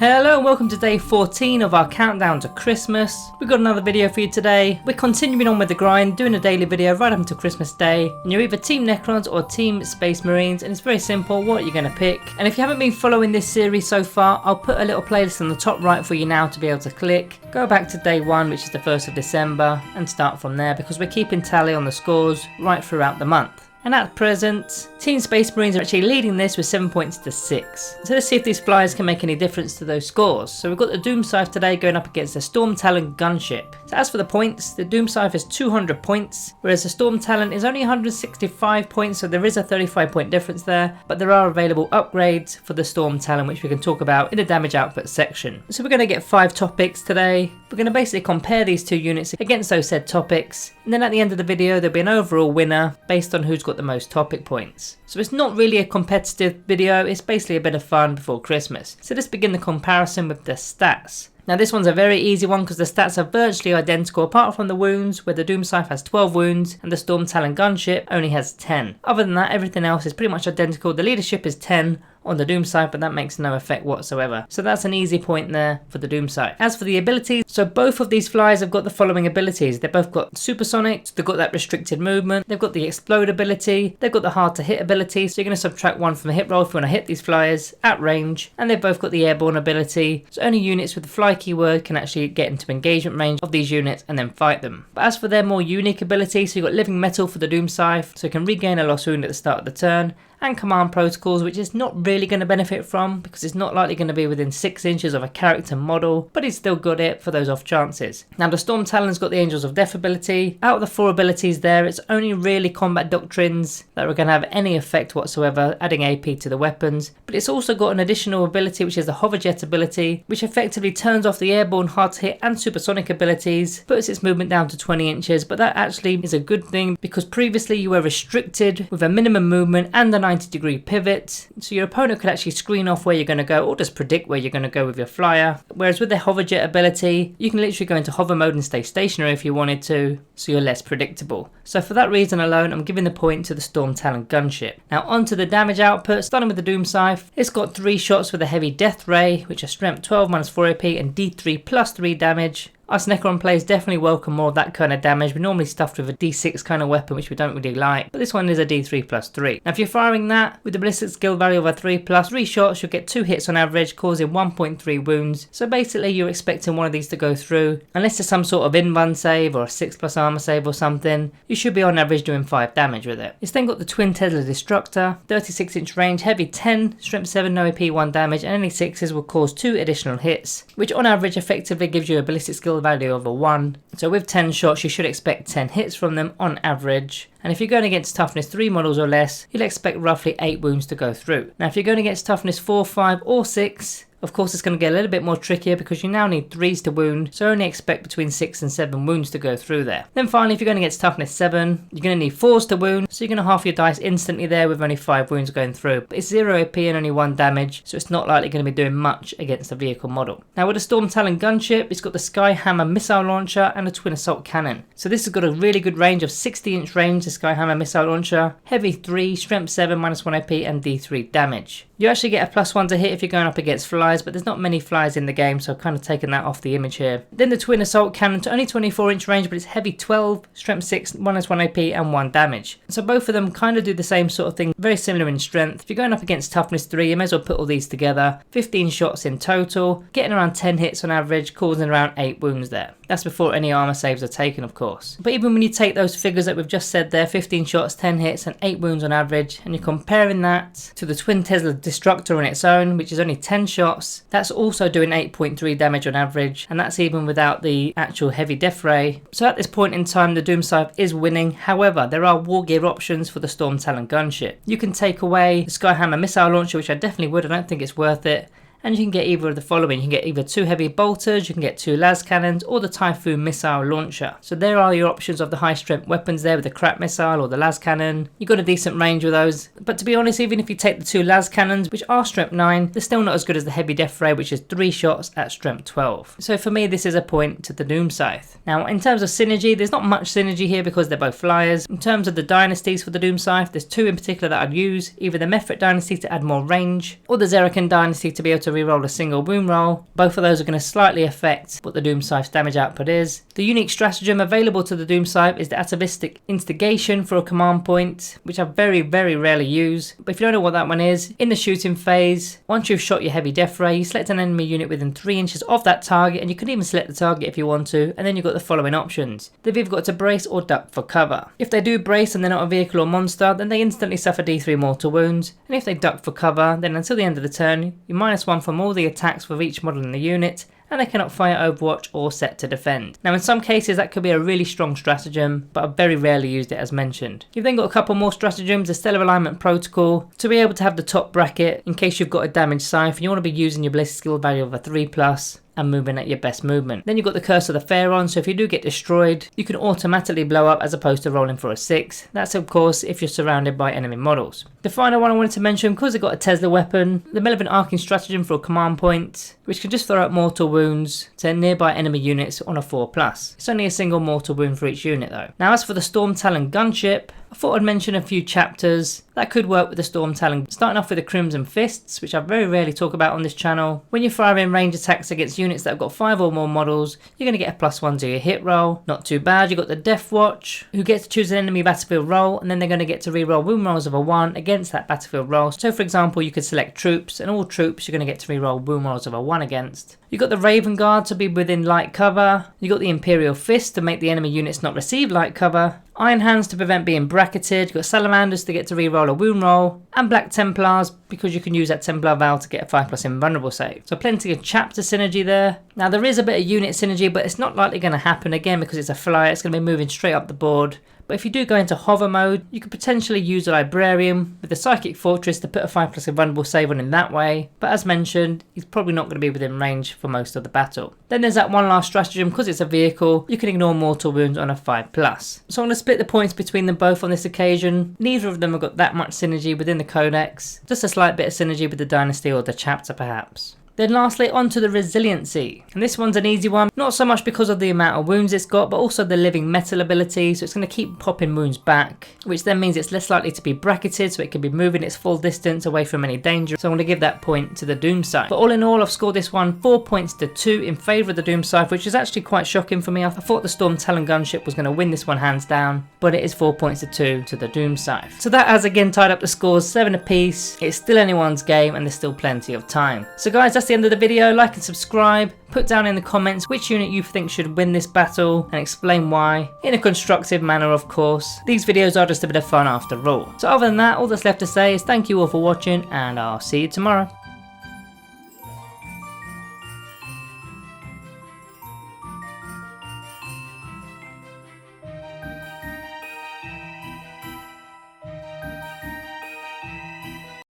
Hello and welcome to day 14 of our countdown to Christmas. We've got another video for you today. We're continuing on with the grind, doing a daily video right up until Christmas Day. And you're either Team Necrons or Team Space Marines, and it's very simple what you're going to pick. And if you haven't been following this series so far, I'll put a little playlist on the top right for you now to be able to click. Go back to day 1, which is the 1st of December, and start from there because we're keeping tally on the scores right throughout the month. And at present, Team Space Marines are actually leading this with 7 points to 6. So let's see if these flyers can make any difference to those scores. So we've got the Doom Scythe today going up against the Storm Talon Gunship. So as for the points, the Doom Scythe is 200 points, whereas the Storm Talon is only 165 points, so there is a 35 point difference there. But there are available upgrades for the Storm Talon, which we can talk about in the damage output section. So we're going to get 5 topics today. We're going to basically compare these two units against those said topics. And then at the end of the video, there'll be an overall winner based on who's got the most topic points. So it's not really a competitive video, it's basically a bit of fun before Christmas. So let's begin the comparison with the stats. Now this one's a very easy one because the stats are virtually identical apart from the wounds, where the Doom Scythe has 12 wounds and the Storm Talon Gunship only has 10. Other than that, everything else is pretty much identical. The leadership is 10 on the Doom Scythe, but that makes no effect whatsoever. So that's an easy point there for the Doom Scythe. As for the abilities, so both of these flyers have got the following abilities. They've both got supersonic, they've got that restricted movement, they've got the explode ability, they've got the hard to hit ability, so you're going to subtract 1 from the hit roll if you want to hit these flyers at range, and they've both got the airborne ability, so only units with the fly keyword can actually get into engagement range of these units and then fight them. But as for their more unique ability, so you've got living metal for the Doom Scythe, so you can regain a lost wound at the start of the turn, and command protocols, which is not really going to benefit from because it's not likely going to be within 6 inches of a character model, but it's still got it for those off chances. Now the Storm Talon's got the Angels of Death ability. Out of the 4 abilities there, it's only really combat doctrines that are going to have any effect whatsoever, adding AP to the weapons, but it's also got an additional ability which is the Hoverjet ability, which effectively turns off the airborne, hard to hit and supersonic abilities, puts its movement down to 20 inches, but that actually is a good thing because previously you were restricted with a minimum movement and a 90-degree pivot, so your opponent could actually screen off where you're going to go or just predict where you're going to go with your flyer. Whereas with the Hoverjet ability, you can literally go into hover mode and stay stationary if you wanted to, so you're less predictable. So for that reason alone, I'm giving the point to the Storm Talon Gunship. Now onto the damage output, starting with the Doom Scythe. It's got 3 shots with a heavy death ray, which are strength 12 minus 4 AP and D3 plus 3 damage. Us Necron players definitely welcome more of that kind of damage. We're normally stuffed with a D6 kind of weapon, which we don't really like, but this one is a D3 plus 3. Now if you're firing that with the ballistic skill value of a 3 plus 3 shots, you'll get 2 hits on average, causing 1.3 wounds. So basically you're expecting one of these to go through. Unless there's some sort of in-run save or a 6 plus armor save or something, you should be on average doing 5 damage with it. It's then got the Twin Tesla Destructor, 36 inch range, heavy 10, strength 7, no AP, 1 damage, and any 6s will cause 2 additional hits, which on average effectively gives you a ballistic skill value of a 1. So with 10 shots you should expect 10 hits from them on average. And if you're going against toughness 3 models or less, you'll expect roughly 8 wounds to go through. Now if you're going against toughness 4, 5 or 6, of course it's going to get a little bit more trickier because you now need 3s to wound, so only expect between 6 and 7 wounds to go through there. Then finally, if you're going against toughness 7, you're going to need 4s to wound, so you're going to half your dice instantly there with only 5 wounds going through. But it's 0 AP and only 1 damage, so it's not likely going to be doing much against the vehicle model. Now with the Storm Talon Gunship, it's got the Skyhammer missile launcher and a twin assault cannon. So this has got a really good range of 60 inch range, the Skyhammer missile launcher, heavy 3, strength 7, minus 1 AP and D3 damage. You actually get a +1 to hit if you're going up against flyers, but there's not many flyers in the game, so I've kind of taken that off the image here. Then the Twin Assault Cannon to only 24 inch range, but it's heavy 12, strength 6, minus 1 AP and 1 damage. So both of them kind of do the same sort of thing, very similar in strength. If you're going up against toughness 3, you may as well put all these together. 15 shots in total, getting around 10 hits on average, causing around 8 wounds there. That's before any armor saves are taken, of course. But even when you take those figures that we've just said there, 15 shots, 10 hits and 8 wounds on average, and you're comparing that to the Twin Tesla Destructor on its own, which is only 10 shots, that's also doing 8.3 damage on average, and that's even without the actual heavy death ray. So at this point in time, the Doom Scythe is winning. However, there are war gear options for the Storm Talon Gunship. You can take away the Skyhammer missile launcher, which I definitely would. I don't think it's worth it. And you can get either of the following. You can get either 2 heavy bolters, you can get 2 las cannons, or the Typhoon missile launcher. So there are your options of the high strength weapons there with the crap missile or the las cannon. You've got a decent range with those. But to be honest, even if you take the 2 las cannons, which are strength 9, they're still not as good as the heavy death ray, which is 3 shots at strength 12. So for me, this is a point to the Doom Scythe. Now in terms of synergy, there's not much synergy here because they're both flyers. In terms of the dynasties for the Doom Scythe, there's 2 in particular that I'd use. Either the Mefrit dynasty to add more range, or the Zerakan dynasty to be able to reroll a single wound roll. Both of those are going to slightly affect what the Doom Scythe's damage output is. The unique stratagem available to the Doom Scythe is the atavistic instigation for a command point, which I very rarely use. But if you don't know what that one is, in the shooting phase, once you've shot your heavy death ray, you select an enemy unit within 3 inches of that target, and you can even select the target if you want to, and then you've got the following options. They've either got to brace or duck for cover. If they do brace and they're not a vehicle or monster, then they instantly suffer D3 mortal wounds, and if they duck for cover, then until the end of the turn, you -1 from all the attacks for each model in the unit, and they cannot fire Overwatch or set to defend. Now in some cases that could be a really strong stratagem, but I've very rarely used it as mentioned. You've then got a couple more stratagems, the Stellar Alignment Protocol, to be able to have the top bracket in case you've got a damaged Scythe and you want to be using your ballistic skill value of a 3+, and moving at your best movement. Then you've got the Curse of the Pharaon, so if you do get destroyed, you can automatically blow up as opposed to rolling for a 6. That's of course if you're surrounded by enemy models. The final one I wanted to mention, because it got a Tesla weapon, the Malevolent Arcing Stratagem for a command point, which can just throw out mortal wounds to nearby enemy units on a 4+. It's only a single mortal wound for each unit though. Now as for the Storm Talon Gunship, I thought I'd mention a few chapters that could work with the Storm Talon, starting off with the Crimson Fists, which I very rarely talk about on this channel. When you're firing range attacks against units that have got 5 or more models, you're going to get a +1 to your hit roll. Not too bad. You've got the Death Watch, who gets to choose an enemy battlefield roll, and then they're going to get to reroll wound rolls of a 1 against that battlefield roll. So for example, you could select troops, and all troops you're going to get to reroll wound rolls of a 1 against. You've got the Raven Guard to be within light cover. You've got the Imperial Fist to make the enemy units not receive light cover. Iron Hands to prevent being bracketed. You've got Salamanders to get to reroll a wound roll. And Black Templars because you can use that Templar Val to get a 5+ invulnerable save. So plenty of chapter synergy there. Now there is a bit of unit synergy, but it's not likely going to happen again because it's a flyer. It's going to be moving straight up the board. But if you do go into hover mode, you could potentially use a Librarian with the Psychic Fortress to put a 5+ invulnerable save on in that way. But as mentioned, he's probably not going to be within range for most of the battle. Then there's that one last stratagem, because it's a vehicle, you can ignore mortal wounds on a 5+. So I'm going to split the points between them both on this occasion. Neither of them have got that much synergy within the Codex. Just a slight bit of synergy with the Dynasty or the chapter perhaps. Then lastly onto the Resiliency, and this one's an easy one, not so much because of the amount of wounds it's got, but also the living metal ability, so it's going to keep popping wounds back, which then means it's less likely to be bracketed, so it can be moving its full distance away from any danger, so I'm going to give that point to the Doom Scythe. But all in all, I've scored this one 4 points to 2 in favour of the Doom Scythe, which is actually quite shocking for me. I thought the Storm Talon Gunship was going to win this one hands down, but it is 4 points to 2 to the Doom Scythe. So that has again tied up the scores 7 apiece. It's still anyone's game and there's still plenty of time. So guys, that's the end of the video. Like and subscribe, put down in the comments which unit you think should win this battle and explain why, in a constructive manner of course. These videos are just a bit of fun after all. So other than that, all that's left to say is thank you all for watching and I'll see you tomorrow.